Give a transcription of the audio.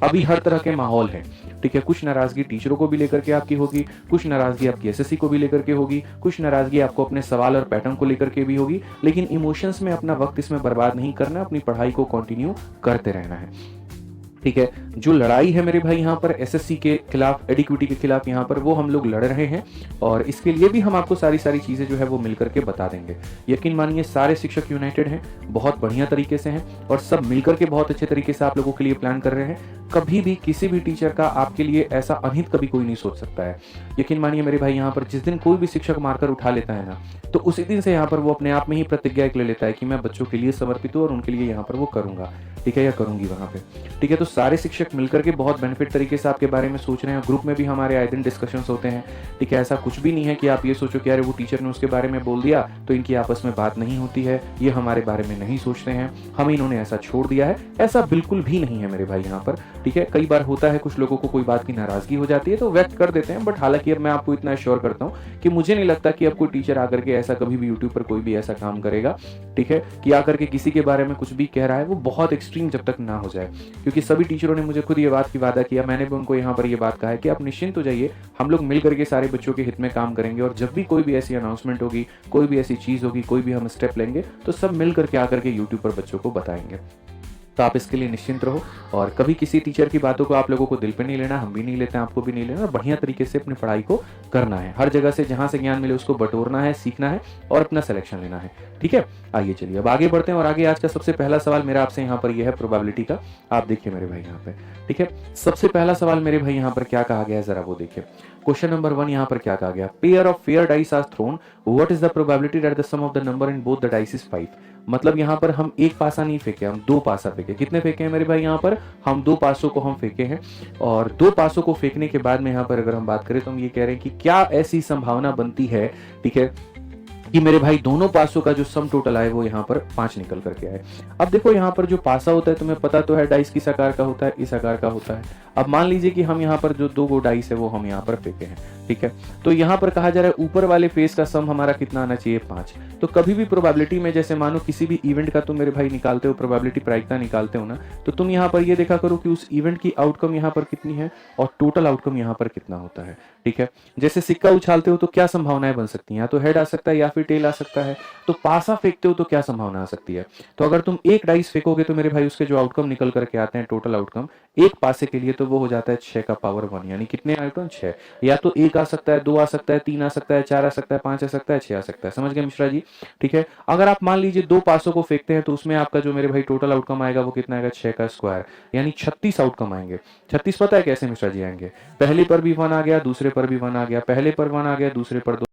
अभी हर तरह के माहौल हैं, ठीक है। कुछ नाराजगी टीचरों को भी लेकर के आपकी होगी, कुछ नाराजगी आपकी एसएससी को भी लेकर के होगी, कुछ नाराजगी आपको अपने सवाल और पैटर्न को लेकर के भी होगी, लेकिन इमोशंस में अपना वक्त इसमें बर्बाद नहीं करना, अपनी पढ़ाई को कंटिन्यू करते रहना है, ठीक है। जो लड़ाई है मेरे भाई यहाँ पर एसएससी के खिलाफ, एडिक्विटी के खिलाफ, यहाँ पर वो हम लोग लड़ रहे हैं, और इसके लिए भी हम आपको सारी सारी चीज़ें जो है वो मिलकर के बता देंगे। यकीन मानिए सारे शिक्षक यूनाइटेड हैं, बहुत बढ़िया तरीके से हैं, और सब मिलकर के बहुत अच्छे तरीके से आप लोगों के लिए प्लान कर रहे हैं। कभी भी किसी भी टीचर का आपके लिए ऐसा अनहित कभी कोई नहीं सोच सकता है। यकीन मानिए मेरे भाई यहाँ पर जिस दिन कोई भी शिक्षक मार्कर उठा लेता है ना, तो उसी दिन से यहाँ पर वो अपने आप में ही प्रतिज्ञा एक ले लेता है कि मैं बच्चों के लिए समर्पित हूँ और उनके लिए यहाँ पर वो करूंगा, ठीक है, या करूंगी वहाँ पे, ठीक है। तो सारे शिक्षक मिलकर के बहुत बेनिफिट तरीके से आपके बारे में सोच रहे हैं। ग्रुप में भी हमारे आए दिन डिस्कशंस होते हैं, ठीक है। ऐसा कुछ भी नहीं है कि आप ये सोचो कि अरे वो टीचर ने उसके बारे में बोल दिया तो इनकी आपस में बात नहीं होती है, ये हमारे बारे में नहीं सोचते हैं, हमें इन्होंने ऐसा छोड़ दिया है, ऐसा बिल्कुल भी नहीं है मेरे भाई यहाँ पर, ठीक है। कई बार होता है कुछ लोगों को कोई बात की नाराजगी हो जाती है तो व्यक्त कर देते हैं, बट हालांकि अब मैं आपको इतना श्योर करता हूँ कि मुझे नहीं लगता कि अब कोई टीचर आकर के ऐसा कभी भी यूट्यूब पर कोई भी ऐसा काम करेगा, ठीक है, कि आकर के किसी के बारे में कुछ भी कह रहा है, वो बहुत एक्सट्रीम जब तक ना हो जाए। क्योंकि सभी टीचरों ने मुझे खुद ये बात की वादा किया, मैंने भी उनको यहाँ पर ये बात कहा है कि आप निश्चिंत हो जाइए, हम लोग मिल करके सारे बच्चों के हित में काम करेंगे, और जब भी कोई भी ऐसी अनाउंसमेंट होगी, कोई भी ऐसी चीज़ होगी, कोई भी हम स्टेप लेंगे, तो सब मिल करके आकर के यूट्यूब पर बच्चों को बताएंगे। तो आप इसके लिए निश्चिंत रहो, और कभी किसी टीचर की बातों को आप लोगों को दिल पे नहीं लेना, हम भी नहीं लेते हैं, आपको भी नहीं लेना, और बढ़िया तरीके से अपनी पढ़ाई को करना है। हर जगह से जहां से ज्ञान मिले उसको बटोरना है, सीखना है, और अपना सिलेक्शन लेना है, ठीक है। आइए चलिए अब आगे बढ़ते हैं, और आगे आज का सबसे पहला सवाल मेरा आपसे यहाँ पर यह है प्रोबेबिलिटी का। आप देखिए मेरे भाई यहाँ पे, ठीक है। सबसे पहला सवाल मेरे भाई यहाँ पर क्या कहा गया है, जरा वो देखिए। क्वेश्चन नंबर 1 यहाँ पर क्या कहा गया, pair of fair dice are thrown, what is the probability that the sum of the number in both the dice is 5। मतलब यहाँ पर हम एक पासा नहीं फेंके, हम दो पासा फेंके। कितने फेंके हैं मेरे भाई यहाँ पर, हम दो पासों को हम फेंके हैं, और दो पासों को फेंकने के बाद में यहाँ पर अगर हम बात करें तो हम ये कह रहे हैं कि क्या ऐसी संभावना बनती है, ठीक है, कि मेरे भाई दोनों पासों का जो सम टोटल आए वो यहाँ पर 5 निकल करके आए। अब देखो यहाँ पर जो पासा होता है तुम्हें पता तो है डाइस किस आकार का होता है, इस आकार का होता है। अब मान लीजिए कि हम यहाँ पर जो दो गो डाइस है वो हम यहाँ पर फेंके हैं, ठीक है। तो यहाँ पर कहा जा रहा है ऊपर वाले फेस का सम हमारा कितना आना चाहिए, 5। तो कभी भी प्रोबेबिलिटी में जैसे मानो किसी भी इवेंट का तुम मेरे भाई निकालते हो, प्रोबेबिलिटी प्रायिकता निकालते हो ना, तो तुम यहाँ पर ये देखा करो कि उस इवेंट की आउटकम यहाँ पर कितनी है और टोटल आउटकम यहाँ पर कितना होता है, ठीक है। जैसे सिक्का उछालते हो तो क्या संभावनाएं बन सकती हैं, या तो हेड आ सकता है या फिर टेल आ सकता है। तो पासा फेंकते हो तो क्या संभावना आ सकती है। तो अगर तुम एक डाइस फेंकोगे तो मेरे भाई उसके जो आउटकम निकल करके आते हैं, टोटल आउटकम एक पासे के लिए, तो वो हो जाता है 6 का पावर 1, यानी कितने आउटकम, 6। या तो एक आ सकता है, दो आ सकता है, तीन आ सकता है, चार आ सकता है, 5 आ सकता है, 6 आ सकता है। समझ गए मिश्रा जी, ठीक है। अगर आप मान लीजिए दो पासों को फेंकते हैं तो उसमें आपका जो मेरे भाई टोटल आउटकम आएगा वो कितना आएगा, 6 का स्क्वायर, यानी 36 आउटकम आएंगे। 36 पता है कैसे मिश्रा जी आएंगे, पहले पर भी 1 आ गया, दूसरे पर भी 1 आ गया, पहले पर 1 आ गया, दूसरे पर 2